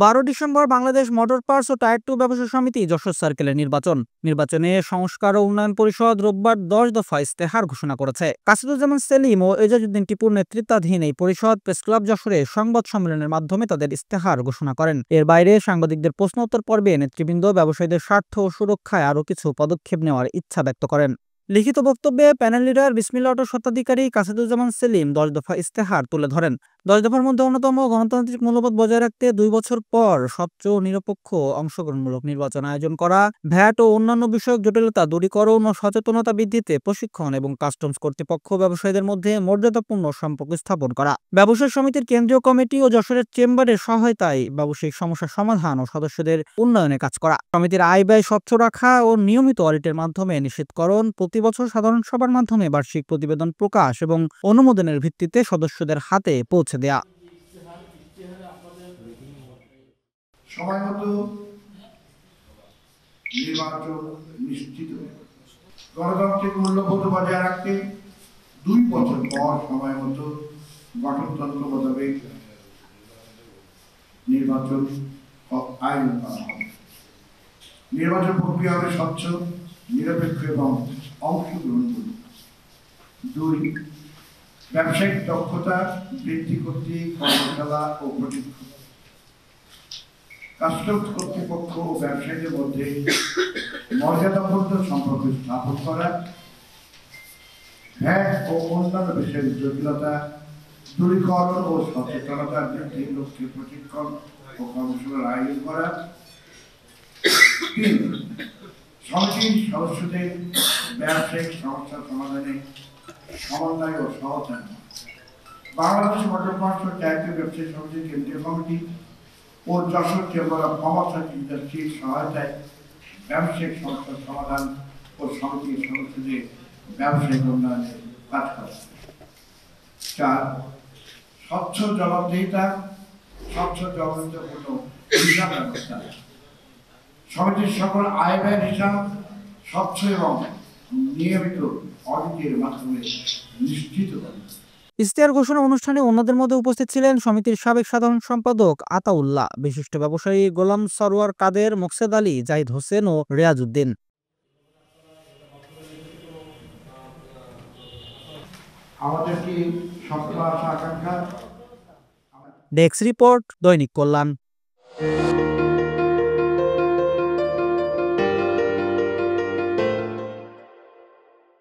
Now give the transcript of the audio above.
12 December Bangladesh motor parts ও tyre 2 ব্যবসায়ী সমিতি যশোর সার্কেলের নির্বাচনে সংস্কার ও উন্নয়ন পরিষদ রোববার 10 দফা ইস্তেহার ঘোষণা করেছে। কাসিদুজ্জামান সেলিম ও এজাজউদ্দিন টিপুর নেতৃত্বাধীন এই পরিষদ প্রেসক্লাব যশোরে সংবাদ সম্মেলনের মাধ্যমে তাদের ইস্তেহার ঘোষণা করেন। এর বাইরে সাংবাদিকদের প্রশ্নোত্তর পর্বে নেতৃবৃন্দ ব্যবসায়ীদের স্বার্থ ও সুরক্ষায় আরও কিছু পদক্ষেপ নেওয়ার ইচ্ছা ব্যক্ত করেন। লিখিত বক্তব্যে প্যানেল লিডার বিসমিল্লাহ অটো স্বত্বাধিকারী কাসিদুজ্জামান সেলিম 10 দফা ইস্তেহার তুলে ধরেন। 10 দফার মধ্যে অন্যতম গণতান্ত্রিক মূল্যবোধ বজায় রাখতে 2 বছর পর স্বচ্ছ ও নিরপেক্ষ অংশগ্রহণমূলক নির্বাচন আয়োজন করা, ভ্যাট ও অন্যান্য বিষয়ক জটিলতা দূরীকরণ ও সচেতনতা বৃদ্ধিতে প্রশিক্ষণ এবং কাস্টমস কর্তৃপক্ষ ব্যবসায়ীদের মধ্যে মর্যাদাপূর্ণ সম্পর্ক স্থাপন করা, ব্যবসায়ী সমিতির কেন্দ্রীয় কমিটি ও যশোরের চেম্বারের সহায়তায় ব্যবসায়িক সমস্যা সমাধান ও সদস্যদের উন্নয়নে কাজ করা, সমিতির আয় ব্যয় স্বচ্ছ রাখা ও নিয়মিত অডিটের মাধ্যমে নিশ্চিতকরণ, প্রতি বছর সাধারণ সভার মাধ্যমে বার্ষিক প্রতিবেদন প্রকাশ এবং অনুমোদনের ভিত্তিতে সদস্যদের হাতে পৌঁছে দেয়া। সময়মতো নির্বাচন নিশ্চিত, গণতান্ত্রিক মূল্যবোধ বজায় রাখতে 2 বছর পর সময়মতো গঠনতন্ত্র মোতাবেক নির্বাচন আয়োজন করা হবে। নির্বাচন প্রক্রিয়া হবে স্বচ্ছ, নিরপেক্ষ এবং অংশগ্রহণমূলক। 2, ব্যবসায়িক দক্ষতা বৃদ্ধি করতে কর্মশালা ও প্রশিক্ষণ, কাস্টমস কর্তৃপক্ষ ও ব্যবসায়ীদের মধ্যে মর্যাদাপূর্ণ সম্পর্ক স্থাপন করা, ভ্যাট ও অন্যান্য বিষয়ের জটিলতা দূরীকরণ ও সচেতনতা বৃদ্ধির লক্ষ্যে প্রশিক্ষণ ও কর্মশালার আয়োজন করা। 3, সমিতির সদস্যদের ব্যবসায়িক সমস্যা সমাধানে সমন্বয় ও সহায়তা। বাংলাদেশ মোটর পার্টস ও টায়ার 2 ব্যবসায়ী সমিতির কেন্দ্রীয় কমিটি ও Jessore chamber of commerce and ইন্ডাস্ট্রির সহায়তায় ব্যবসায়িক সমস্যার সমাধান ও সমিতির সদস্যদের ব্যবসায়িক উন্নয়নে কাজ করা। 4, স্বচ্ছ জবাবদিহিতা, স্বচ্ছ জবাবদিহিতাপূর্ণ হিসাব ব্যবস্থা, সমিতির সকল আয় ব্যয়ের হিসাব স্বচ্ছ এবং নিয়মিত অডিটের মাধ্যমে নিশ্চিত করা। ইশতেহার ঘোষণা অনুষ্ঠানে অন্যদের মধ্যে উপস্থিত ছিলেন সমিতির সাবেক সাধারণ সম্পাদক আতাউল্লাহ, বিশিষ্ট ব্যবসায়ী গোলাম সরওয়ার কাদের, মোকসেদ আলী, জাহিদ হোসেন ও রেয়াজ উদ্দিন। আমাদের কি স্বপ্ন আশা আকাঙ্ক্ষা? ডেস্ক রিপোর্ট, দৈনিক কল্যাণ।